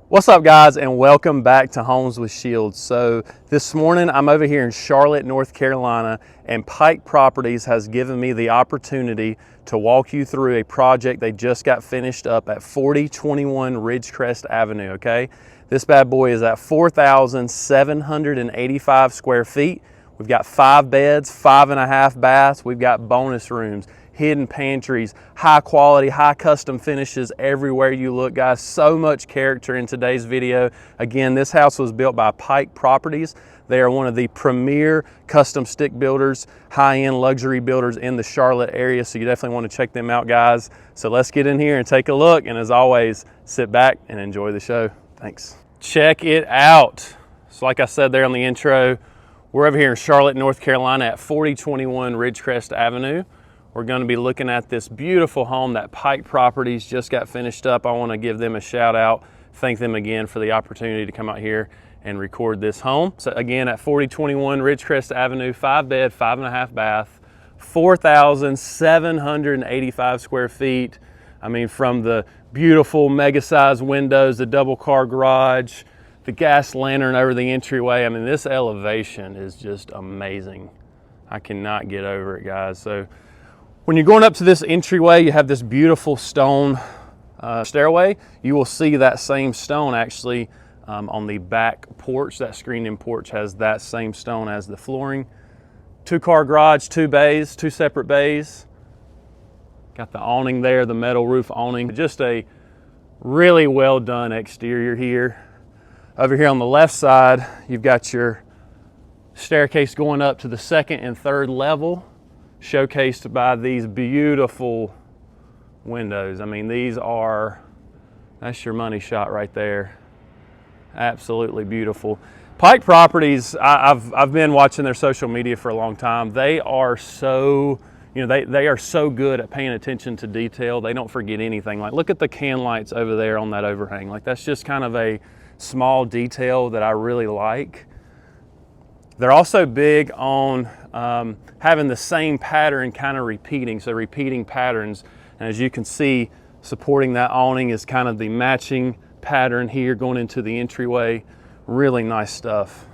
What's up, guys, and welcome back to Homes with Shields. So this morning I'm over here in Charlotte, North Carolina, and Pike Properties has given me the opportunity to walk you through a project they just got finished up at 4021 Ridgecrest Avenue, okay? This bad boy is at 4,785 square feet. We've got 5 beds, 5.5 baths. We've got bonus rooms, hidden pantries, high quality, high custom finishes everywhere you look, guys. So much character in today's video. Again, this house was built by Pike Properties. They are one of the premier custom stick builders, high-end luxury builders in the Charlotte area, so you definitely want to check them out, guys. So let's get in here and take a look, and as always, sit back and enjoy the show. Thanks. Check it out. So like I said there on the intro, we're over here in Charlotte, North Carolina at 4021 Ridgecrest Avenue. We're going to be looking at this beautiful home that Pike Properties just got finished up. I want to give them a shout out, thank them again for the opportunity to come out here and record this home. So again, at 4021 Ridgecrest Avenue, 5 bed, 5.5 bath, 4,785 square feet. I mean, from the beautiful mega size windows, the double car garage, the gas lantern over the entryway. I mean, this elevation is just amazing. I cannot get over it, guys. So when you're going up to this entryway, you have this beautiful stone stairway. You will see that same stone actually on the back porch. That screened-in porch has that same stone as the flooring. 2-car garage, 2 bays, 2 separate bays. Got the awning there, the metal roof awning. Just a really well done exterior here. Over here on the left side, you've got your staircase going up to the 2nd and 3rd level, showcased by these beautiful windows. I mean, that's your money shot right there. Absolutely beautiful. Pike Properties, I've been watching their social media for a long time. They are so, they are so good at paying attention to detail. They don't forget anything. Like, look at the can lights over there on that overhang. Like, that's just kind of a small detail that I really like. They're also big on having the same pattern kind of repeating, so repeating patterns. And as you can see, supporting that awning is kind of the matching pattern here going into the entryway. Really nice stuff.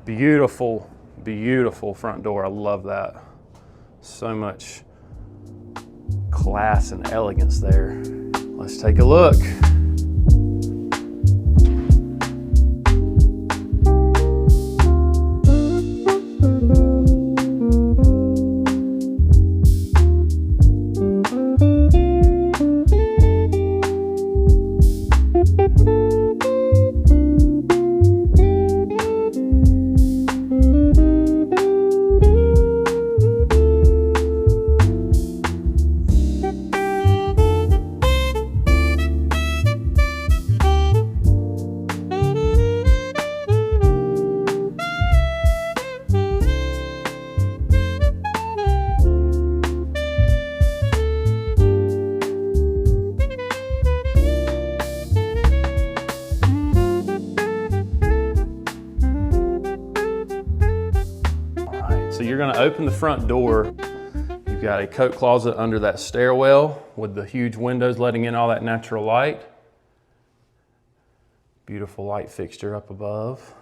Beautiful, beautiful front door. I love that. So much class and elegance there. Let's take a look. So you're going to open the front door. You've got a coat closet under that stairwell with the huge windows letting in all that natural light. Beautiful light fixture up above.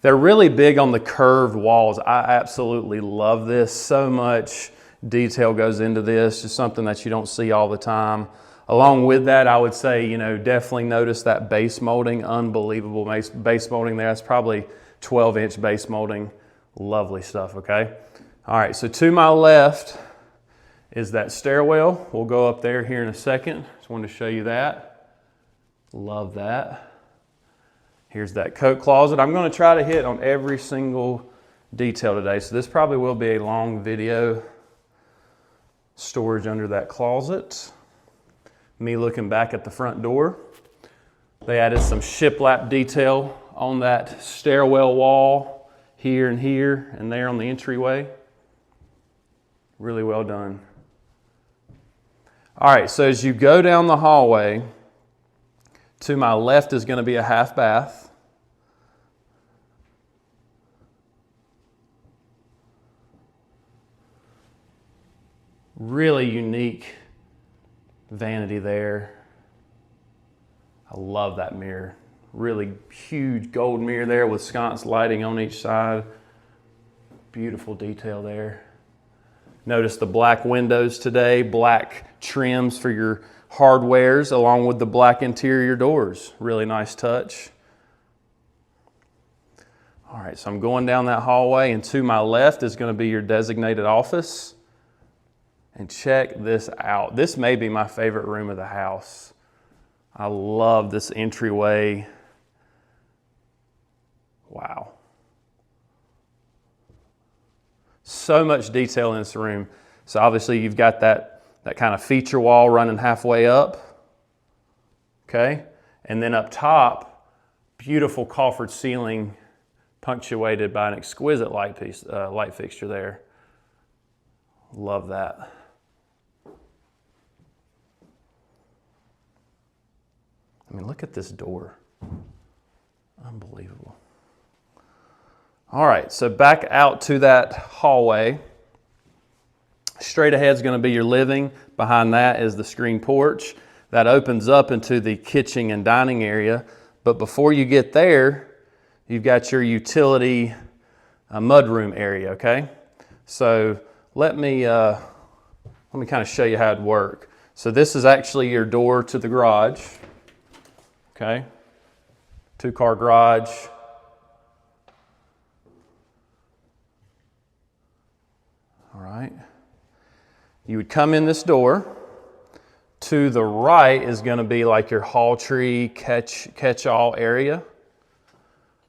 They're really big on the curved walls. I absolutely love this. So much detail goes into this. Just something that you don't see all the time. Along with that, I would say, definitely notice that base molding. Unbelievable base molding there. That's probably 12-inch base molding. Lovely stuff, okay? All right, so to my left is that stairwell. We'll go up there here in a second. Just wanted to show you that. Love that. Here's that coat closet. I'm going to try to hit on every single detail today, so this probably will be a long video. Storage under that closet. Me looking back at the front door. They added some shiplap detail on that stairwell wall. Here and there on the entryway. Really well done. All right, so as you go down the hallway, to my left is going to be a half bath. Really unique vanity there. I love that mirror. Really huge gold mirror there with sconce lighting on each side. Beautiful detail there. Notice the black windows today, black trims for your hardwares along with the black interior doors. Really nice touch. All right, so I'm going down that hallway, and to my left is going to be your designated office. And check this out. This may be my favorite room of the house. I love this entryway. Wow. So much detail in this room. So obviously you've got that kind of feature wall running halfway up. Okay? And then up top, beautiful coffered ceiling punctuated by an exquisite light fixture there. Love that. I mean, look at this door. Unbelievable. All right, so back out to that hallway. Straight ahead is going to be your living. Behind that is the screen porch. That opens up into the kitchen and dining area. But before you get there, you've got your utility mudroom area, okay? So let me kind of show you how it'd work. So this is actually your door to the garage. Okay, 2-car garage. All right. You would come in this door. To the right is going to be like your hall tree catch-all area.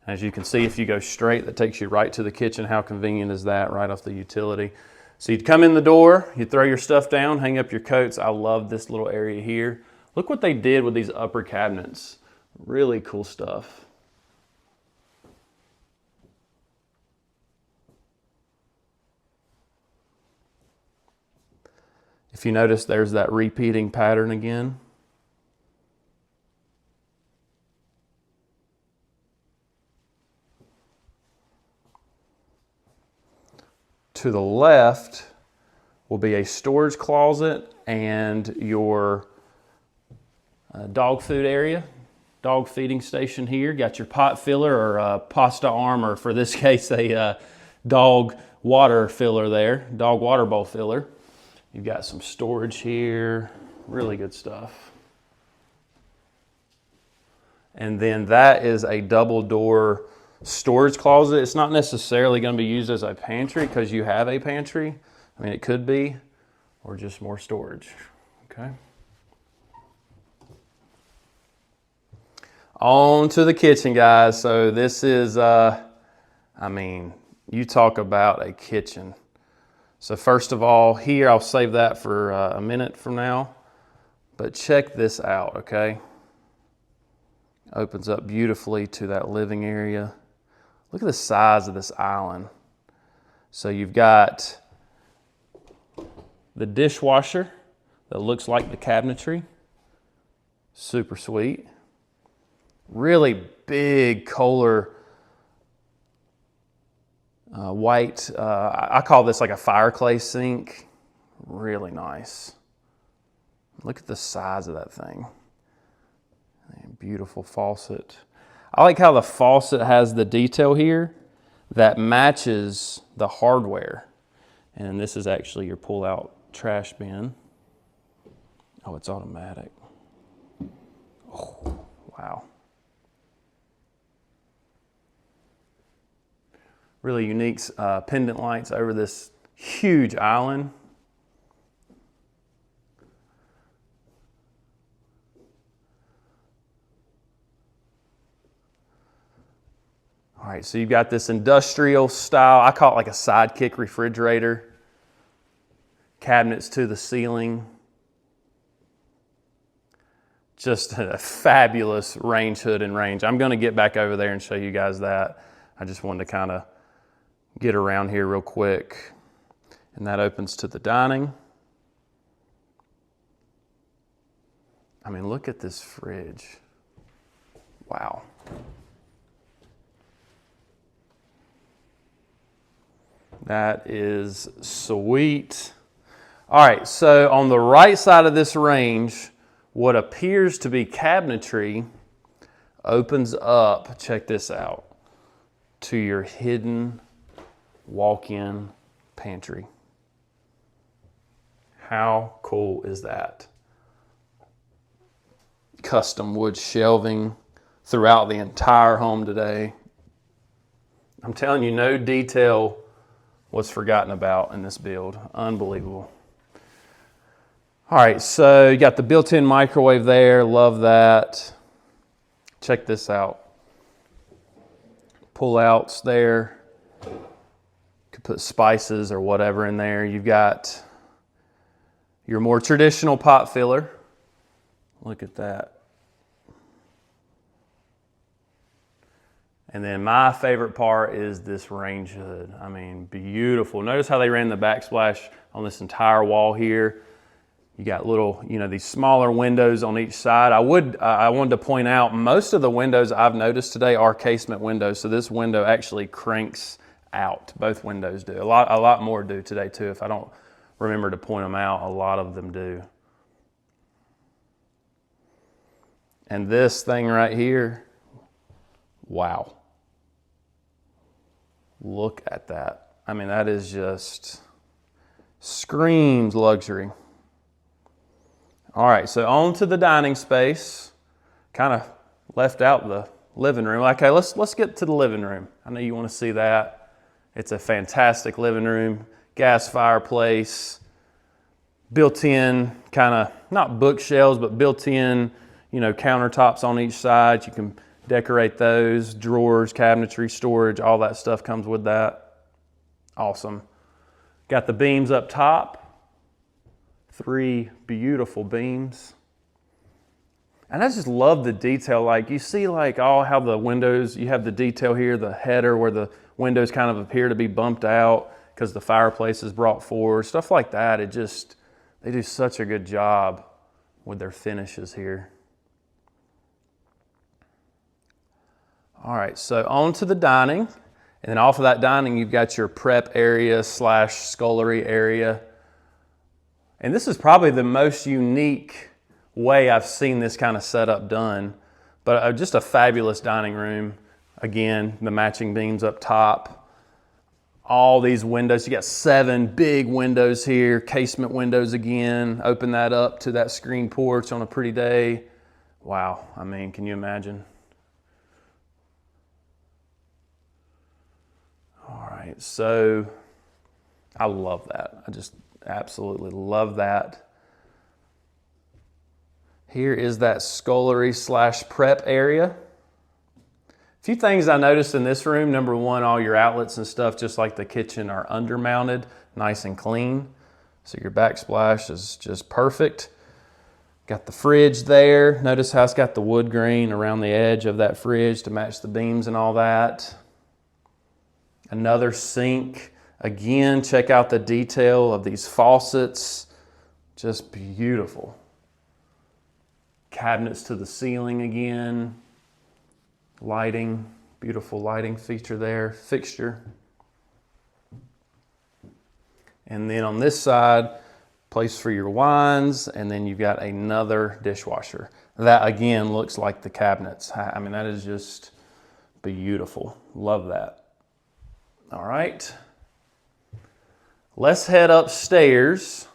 As you can see, if you go straight, that takes you right to the kitchen. How convenient is that, right off the utility? So you'd come in the door, you'd throw your stuff down, hang up your coats. I love this little area here. Look what they did with these upper cabinets. Really cool stuff. If you notice, there's that repeating pattern again. To the left will be a storage closet and your dog food area. Dog feeding station here. Got your pot filler or pasta arm, or for this case, a dog water filler there, dog water bowl filler. You've got some storage here, really good stuff. And then that is a double door storage closet. It's not necessarily going to be used as a pantry because you have a pantry. I mean, it could be, or just more storage, okay? On to the kitchen, guys. So this is, I mean, you talk about a kitchen. So first of all, here, I'll save that for a minute from now. But check this out, okay? Opens up beautifully to that living area. Look at the size of this island. So you've got the dishwasher that looks like the cabinetry. Super sweet. Really big Kohler white, I call this like a fireclay sink. Really nice. Look at the size of that thing. Beautiful faucet. I like how the faucet has the detail here that matches the hardware. And this is actually your pull-out trash bin. Oh, it's automatic. Oh, wow. Really unique pendant lights over this huge island. All right, so you've got this industrial style, I call it like a sidekick refrigerator. Cabinets to the ceiling. Just a fabulous range hood and range. I'm going to get back over there and show you guys that. I just wanted to kind of get around here real quick. And that opens to the dining. I mean, look at this fridge. Wow. That is sweet. All right, so on the right side of this range what appears to be cabinetry opens up, check this out, to your hidden walk-in pantry. How cool is that? Custom wood shelving throughout the entire home today. I'm telling you, no detail was forgotten about in this build. Unbelievable. All right, so you got the built-in microwave there. Love that. Check this out. Pull-outs there. Could put spices or whatever in there. You've got your more traditional pot filler. Look at that. And then my favorite part is this range hood. I mean, beautiful. Notice how they ran the backsplash on this entire wall here. You got little, these smaller windows on each side. I wanted to point out, most of the windows I've noticed today are casement windows. So this window actually cranks out. Both windows do. A lot more do today too. If I don't remember to point them out, a lot of them do. And this thing right here, wow. Look at that. I mean, that is just screams luxury. All right, so on to the dining space. Kind of left out the living room. Okay, let's get to the living room. I know you want to see that. It's a fantastic living room. Gas fireplace, built-in kind of, not bookshelves, but built-in, countertops on each side. You can decorate those, drawers, cabinetry, storage, all that stuff comes with that. Awesome. Got the beams up top. 3 beautiful beams. And I just love the detail. Like you see how the windows, you have the detail here, the header where the windows kind of appear to be bumped out because the fireplace is brought forward, stuff like that. They do such a good job with their finishes here. All right, so on to the dining. And then off of that dining, you've got your prep area / scullery area. And this is probably the most unique way I've seen this kind of setup done. But just a fabulous dining room. Again, the matching beams up top. All these windows, you got 7 big windows here, casement windows again. Open that up to that screen porch on a pretty day. Wow, I mean, can you imagine? All right, so I love that. I just absolutely love that. Here is that scullery / prep area. A few things I noticed in this room. Number one, all your outlets and stuff, just like the kitchen, are undermounted, nice and clean. So your backsplash is just perfect. Got the fridge there. Notice how it's got the wood grain around the edge of that fridge to match the beams and all that. Another sink. Again, check out the detail of these faucets. Just beautiful. Cabinets to the ceiling again. Lighting, beautiful lighting feature there, fixture. And then on this side, place for your wines, and then you've got another dishwasher. That again looks like the cabinets. I mean, that is just beautiful. Love that. All right. Let's head upstairs.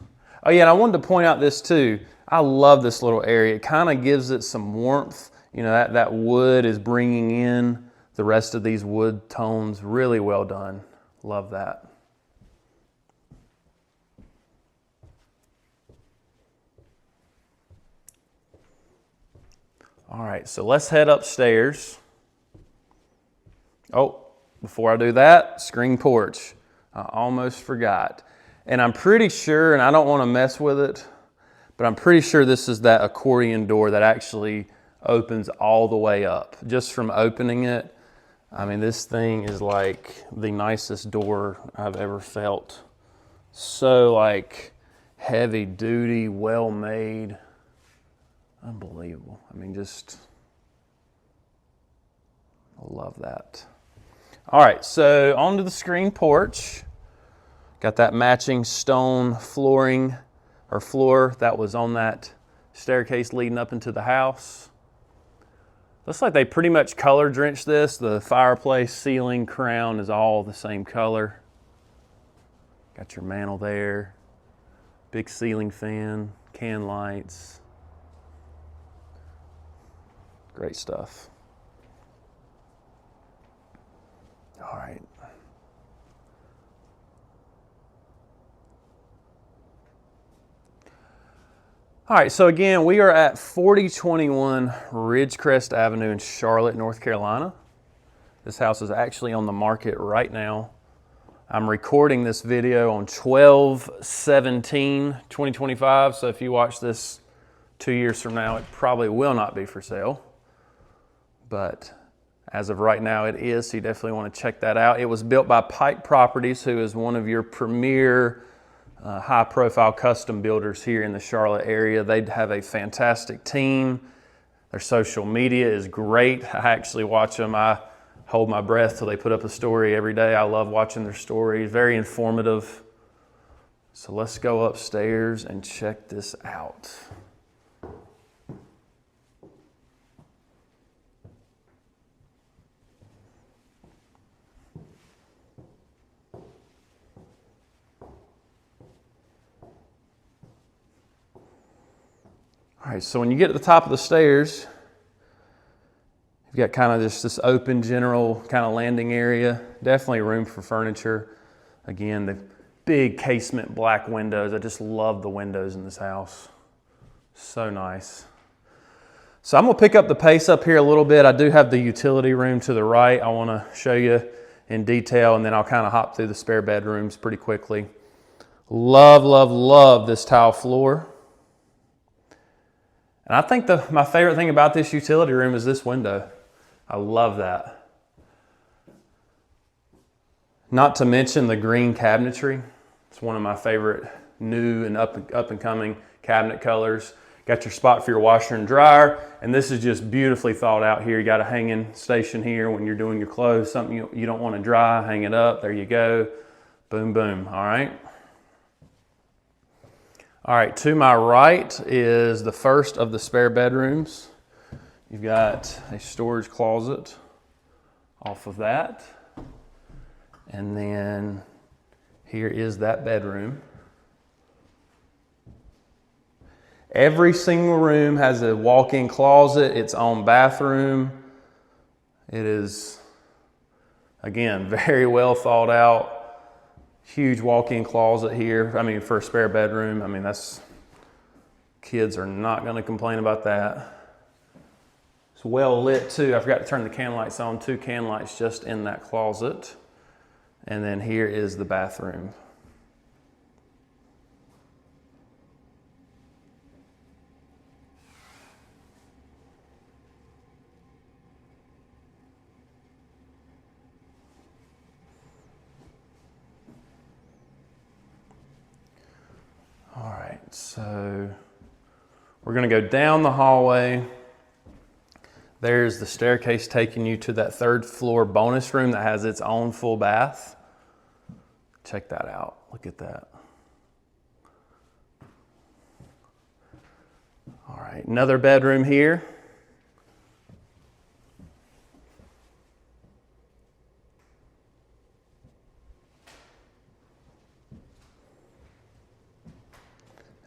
Oh yeah, and I wanted to point out this too. I love this little area. It kind of gives it some warmth. That wood is bringing in the rest of these wood tones. Really well done. Love that. All right, so let's head upstairs. Oh, before I do that, screen porch. I almost forgot. And I'm pretty sure, and I don't want to mess with it, but I'm pretty sure this is that accordion door that actually opens all the way up. Just from opening it, I mean, this thing is like the nicest door I've ever felt. So like heavy duty, well made, unbelievable. I mean, just, I love that. All right, so onto the screen porch. Got that matching stone flooring or floor that was on that staircase leading up into the house. Looks like they pretty much color drenched this. The fireplace, ceiling, crown is all the same color. Got your mantle there. Big ceiling fan, can lights. Great stuff. All right. All right, so again, we are at 4021 Ridgecrest Avenue in Charlotte, North Carolina. This house is actually on the market right now. I'm recording this video on 12/17/2025, so if you watch this 2 years from now, it probably will not be for sale. But as of right now, it is, so you definitely want to check that out. It was built by Pike Properties, who is one of your premier high-profile custom builders here in the Charlotte area. They have a fantastic team. Their social media is great. I actually watch them. I hold my breath till they put up a story every day. I love watching their stories. Very informative. So let's go upstairs and check this out. All right, so when you get to the top of the stairs, you've got kind of just this open general kind of landing area. Definitely room for furniture. Again, the big casement black windows. I just love the windows in this house. So nice. So I'm gonna pick up the pace up here a little bit. I do have the utility room to the right. I wanna show you in detail, and then I'll kind of hop through the spare bedrooms pretty quickly. Love, love, love this tile floor. And I think my favorite thing about this utility room is this window. I love that. Not to mention the green cabinetry. It's one of my favorite new and up and coming cabinet colors. Got your spot for your washer and dryer. And this is just beautifully thought out here. You got a hanging station here when you're doing your clothes, something you don't want to dry, hang it up. There you go. Boom, boom. All right. All right, to my right is the first of the spare bedrooms. You've got a storage closet off of that. And then here is that bedroom. Every single room has a walk-in closet, its own bathroom. It is, again, very well thought out. Huge walk-in closet here. I mean, for a spare bedroom. I mean, kids are not going to complain about that. It's well lit too. I forgot to turn the can lights on. 2 can lights just in that closet. And then here is the bathroom. All right, so we're going to go down the hallway. There's the staircase taking you to that 3rd floor bonus room that has its own full bath. Check that out. Look at that. All right, another bedroom here.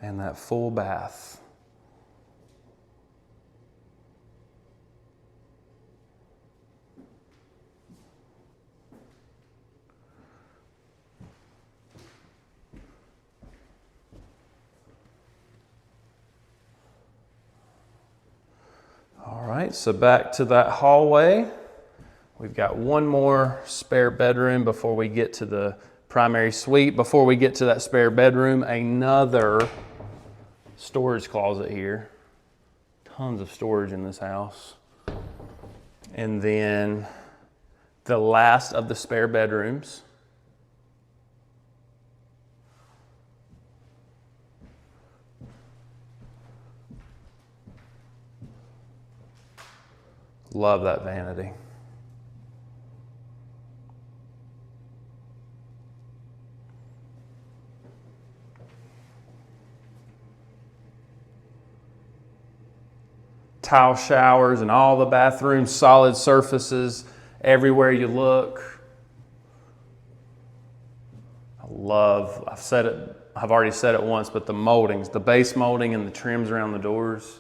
And that full bath. All right, so back to that hallway. We've got one more spare bedroom before we get to the primary suite. Before we get to that spare bedroom, another storage closet here. Tons of storage in this house. And then the last of the spare bedrooms. Love that vanity. tile showers in all the bathrooms, solid surfaces everywhere you look. I've already said it once, but the moldings, the base molding and the trims around the doors,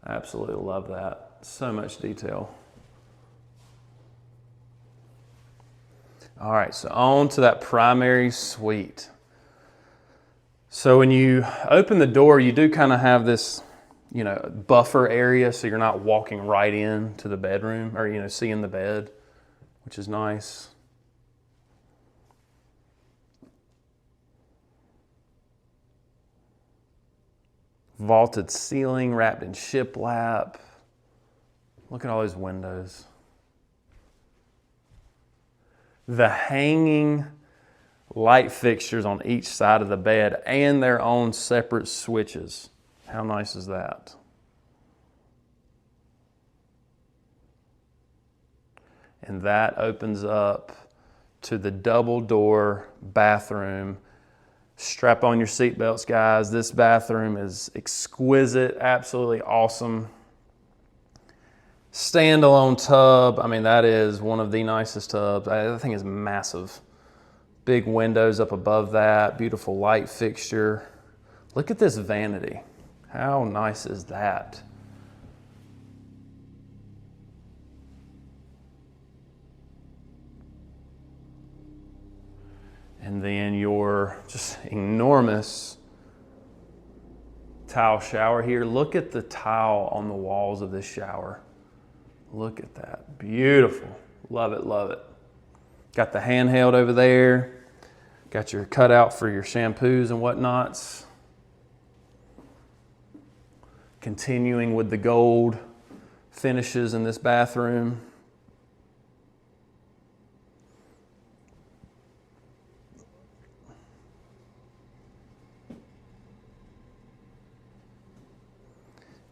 I absolutely love that. So much detail. All right, so on to that primary suite. So when you open the door, you do kind of have this, buffer area, so you're not walking right in to the bedroom or, seeing the bed, which is nice. Vaulted ceiling wrapped in shiplap. Look at all those windows. The hanging light fixtures on each side of the bed and their own separate switches. How nice is that? And that opens up to the double door bathroom. Strap on your seatbelts, guys. This bathroom is exquisite, absolutely awesome. Standalone tub. I mean, that is one of the nicest tubs. That thing is massive. Big windows up above that. Beautiful light fixture. Look at this vanity. How nice is that? And then your just enormous tile shower here. Look at the tile on the walls of this shower. Look at that. Beautiful. Love it, love it. Got the handheld over there. Got your cutout for your shampoos and whatnots. Continuing with the gold finishes in this bathroom.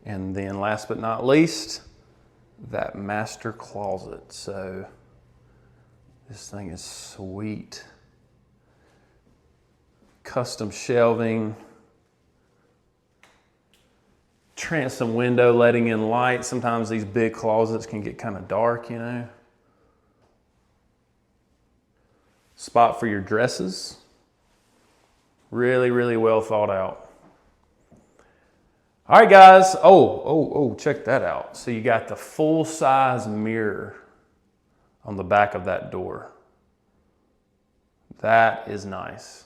And then last but not least, that master closet. So this thing is sweet. Custom shelving. Transom window letting in light. Sometimes these big closets can get kind of dark, Spot for your dresses. Really, really well thought out. All right, guys. Oh, check that out. So you got the full-size mirror on the back of that door. That is nice.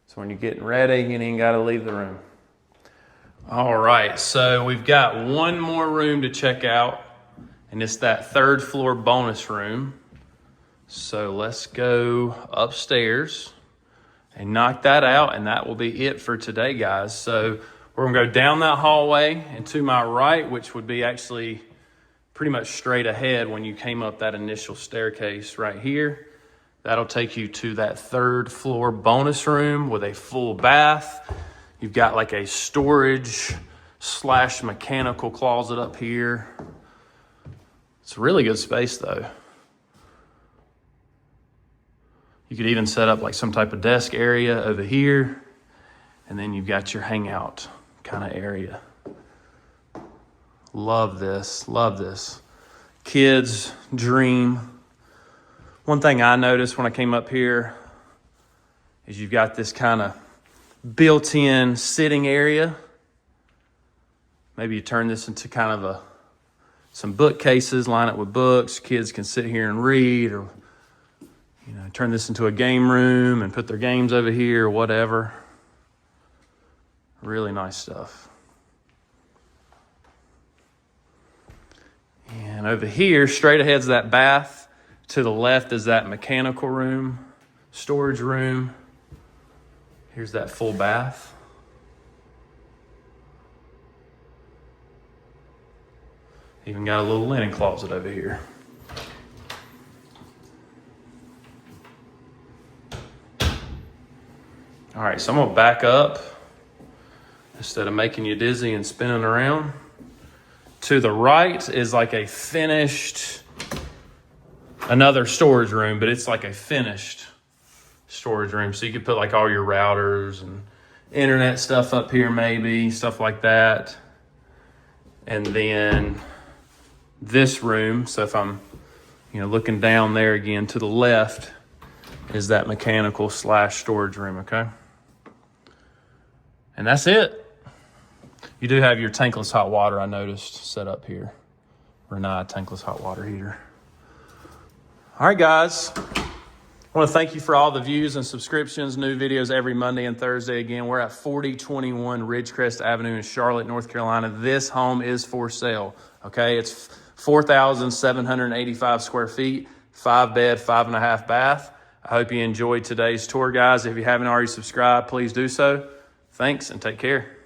So when you're getting ready, you ain't got to leave the room. All right, so we've got one more room to check out, and it's that third floor bonus room. So let's go upstairs and knock that out, and that will be it for today, guys. So we're gonna go down that hallway and to my right, which would be actually pretty much straight ahead when you came up that initial staircase right here. That'll take you to that third floor bonus room with a full bath. You've got like a storage / mechanical closet up here. It's a really good space though. You could even set up like some type of desk area over here. And then you've got your hangout kind of area. Love this, love this. Kids dream. One thing I noticed when I came up here is you've got this kind of built-in sitting area. Maybe you turn this into kind of some bookcases, line it with books. Kids can sit here and read, or turn this into a game room and put their games over here or whatever. Really nice stuff. And over here, straight ahead is that bath. To the left is that mechanical room, storage room. Here's that full bath. Even got a little linen closet over here. All right, so I'm gonna back up instead of making you dizzy and spinning around. To the right is like a finished, another storage room, but it's like a finished storage room. So you could put like all your routers and internet stuff up here, maybe, stuff like that. And then this room, so if I'm, looking down there again to the left, is that mechanical / storage room, okay? And that's it. You do have your tankless hot water, I noticed, set up here. Renai tankless hot water heater. All right, guys. I want to thank you for all the views and subscriptions, new videos every Monday and Thursday. Again, we're at 4021 Ridgecrest Avenue in Charlotte, North Carolina. This home is for sale, okay? It's 4,785 square feet, 5-bed, 5.5 bath. I hope you enjoyed today's tour, guys. If you haven't already subscribed, please do so. Thanks and take care.